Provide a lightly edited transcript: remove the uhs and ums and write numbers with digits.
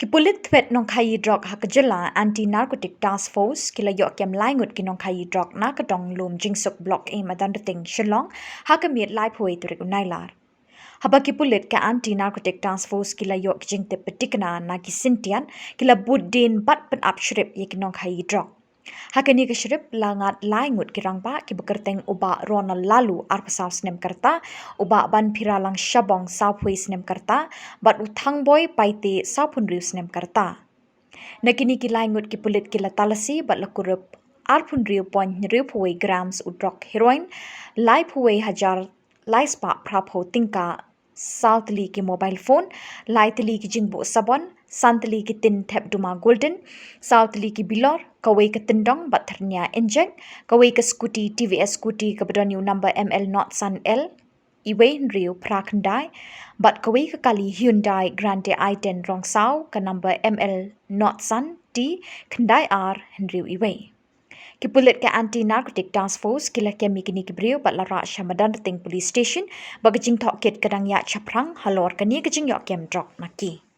Pulit Thwet Nongkhaii Drok hakajala anti-narcotic task force kila yok kem lai ngut ki Nongkhaii Drok na kadong lum jingsuk block e Madanriting Shillong hakamit lai phuai turik unailar. Habaki Pulit ka anti-narcotic task force kila yok jingte petikna na ki sintian kila buddin bat pen upshrip ye ki Nongkhaii Drok. Hakani ke shrip langat lai ngut kirangpa ki bekerteng uba ronal lalu arpasau snem karta uba ban piralang shabong sauphui snem karta bat uthang boy paite saupun riu snem karta. Nakini ki lai ngut ki Pulit kila talasi bat lakurup arpun riu point riu phuai grams udrok heroin lai phuai hajar lai spa prapho tingka Southly ki mobile phone, Lightly ki jingbo sabon, Santly ki tin tap duma golden, Southly ki bilor, kawai ke tendong bat ternia inject, kawai ke scooty TVS scooty ke bedonyu number ML not Sun L, iway Rio Prakandai, bat kawai ke kali Hyundai Grande i10 Rongsau ke number ML not Sun T, Kendai R Rio iway. Ki Pulit ke anti-narcotic task force kila kemi kini kibriu bat lara Madanriting police station bagi jing tok kit kadang ya chaprang halor kani ke jing yok kem Drok naki.